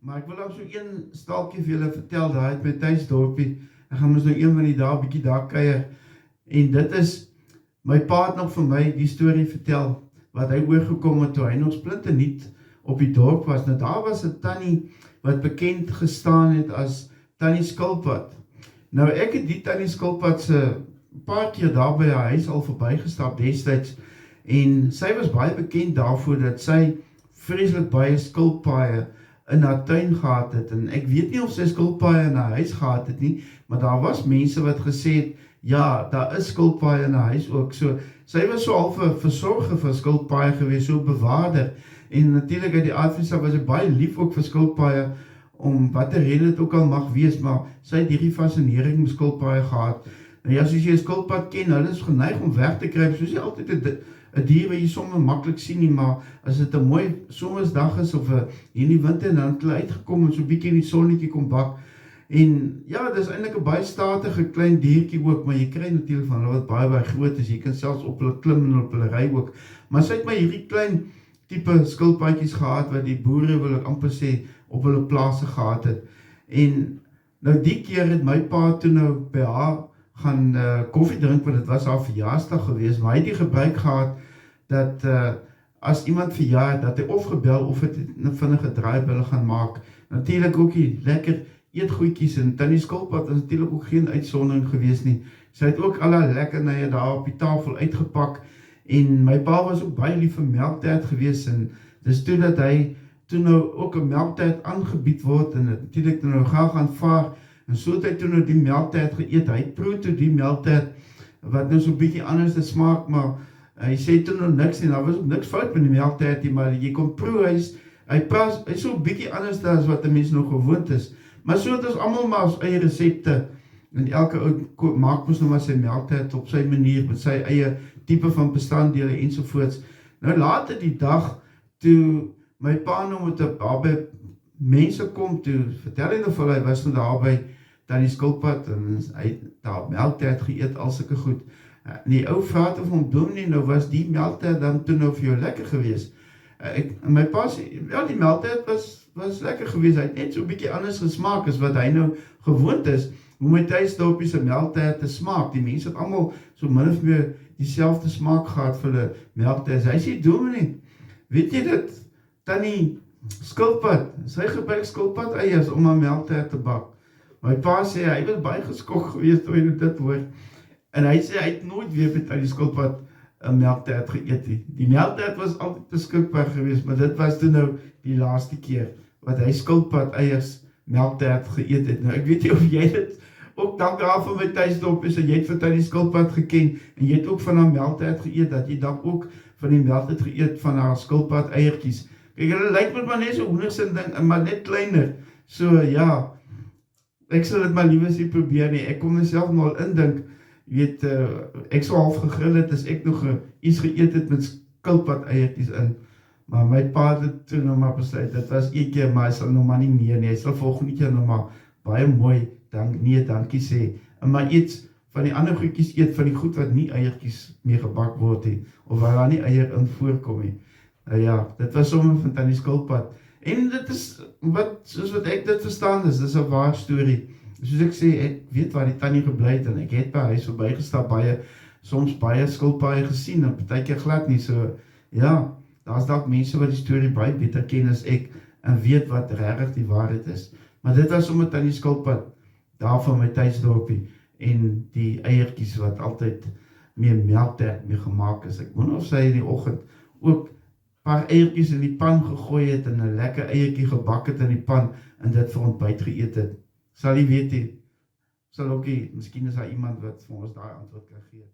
Maar ek wil ook so een staaltjie vir julle vertel, daar uit my tuisdorpie. Ek gaan mos nou een van die dae bietjie daar kuier. En dit is, my pa het nog vir my die storie vertel, wat hy oorgekom het toe hy nog splinternuut op die dorp was. Nou daar was 'n tannie wat bekend gestaan het as Tannie Skilpad. Nou ek het die Tannie Skilpad se paar keer daar by haar huis al verbygestap destyds, en sy was baie bekend daarvoor dat sy vreeslik baie skilpaaie in haar tuin gehad het, en ek weet nie of sy skilpaaie in haar huis gehad het nie, maar daar was mense wat gesê het, ja, daar is skilpaaie in haar huis ook, so sy was so half 'n versorger vir skilpaaie gewees, so bewaarder, en natuurlik uit die aard van sy was sy baie lief ook vir skilpaaie, om wat rede dit ook al mag wees, maar sy het hierdie fascinering met skilpaaie gehad. Nou ja, soos jy 'n skilpad ken, hulle is geneig om weg te kruip, soos jy altyd 'n dier wat jy sommer maklik sien nie, maar as dit 'n mooi somersdag is, of in die winter, dan het hulle uitgekom en so bietjie in die sonnetjie kom bak, en ja, dis eintlik 'n baie statige klein diertjie ook, maar jy kry natuurlik van hulle wat baie groot is, jy kan selfs op hulle klim en op hulle ry ook, maar sy het my hierdie klein tipe skilpaadjies gehad, wat die boere, wil ek amper sê, op hulle plase gehad het, en nou die keer het my pa toe nou by haar gaan koffie drink, want dit was haar verjaarsdag geweest, maar hy het die gebruik gehad, dat as iemand verjaar, dat hy of gebel, of het 'n vinnige draai by hulle gaan maak, natuurlik ook die lekker eetgoedjies, en Tannie Skilpad is natuurlik ook geen uitsondering geweest nie, sy het ook alle lekkernye daar op die tafel uitgepak, en my pa was ook baie lief vir melktert geweest, en dis toe dat hy toe nou ook 'n melktert aangebied word, en natuurlik toe nou graag aanvaar, en so het hy toe nou die melktert geëet, hy proe toe die melktert, wat nou so bietjie anders te smaak, maar hy sê toe nou niks nie, daar was ook niks fout met die melktert nie, maar jy kon proe, hy is so bietjie anders as wat 'n mens nog gewoond is, maar so het ons almal maar ons eie resepte, en elke ou maak mos nou maar sy melktert op sy manier, met sy eie tipe van bestanddele ensovoorts. Nou later die dag, toe my pa nou met daar by mense kom, toe vertel hy nou vir hy was nou daar by Tannie Skilpad, en hy het daar melktert geëet, al sulke goed. En die ou vraag het hom, dominee, nou was die melktert dan toe nou vir jou lekker gewees? En my pa sê, ja, die melktert was lekker gewees, hy het net so 'n bietjie anders gesmaak, as wat hy nou gewoond is, hoe my tuisdorpie se melktert te smaak. Die mense het almal so min of meer dieselfde smaak gehad vir hulle melktert. Hy sê, dominee, weet jy dit, Tannie Skilpad, sy gebruik skilpad eiers om haar melktert te bak. My pa sê, hy was baie geskok geweest toe hy dit hoor, en hy sê, hy het nooit weer met Tannie Skilpad 'n melktert geëet nie. Die melktert was altyd beskikbaar geweest, maar dit was toe nou die laaste keer, wat hy skilpad eiers melktert geëet het. Nou, ek weet nie of jy dit ook dank daar van my tuisdorp is, en jy het vir Tannie Skilpad geken, en jy het ook van haar melktert geëet, dat jy dan ook van die melktert geëet van haar skilpad eiertjies. Kijk, hulle lyk met maar net so hoenders en ding, maar net kleiner. So ja, ek sal dit maar liewes nie probeer nie. Ek kom myself mal indink, weet, ek so half gegrill het, as ek nog iets geëet het met skilpad eiertjies in. Maar my pa het toe nou maar besluit, dit was een keer, maar hy sal nou maar nie meer nie. Hy sal volgende keer nou maar baie mooi, dankie sê. En maar iets van die ander goedjies eet, van die goed wat nie eiertjies mee gebak word nie, of waar daar nie eier in voorkom nie. Nou ja, dit was sommer van Tannie Skilpad. En dit is, soos wat ek dit verstaan is 'n waar storie. Soos ek sê, ek weet waar die tannie gebly het, en ek het by huis verbygestap, soms baie skilpaaie gesien, en partykeer glad nie, so ja, daar's dalk mense wat die storie baie beter ken as ek, en weet wat regtig die waarheid is. Maar dit was sommer Tannie Skilpad, daar van my tuisdorpie, en die eiertjies wat altyd meer melktert mee gemaak is. Ek wonder of sy in die oggend ook paar eiertjies in die pan gegooi het, en 'n lekker eiertjie gebak het in die pan, en dit vir ontbyt geëet het. Sal jy weet nie, sal ook nie, miskien is daar iemand wat vir ons daai antwoord kan gee.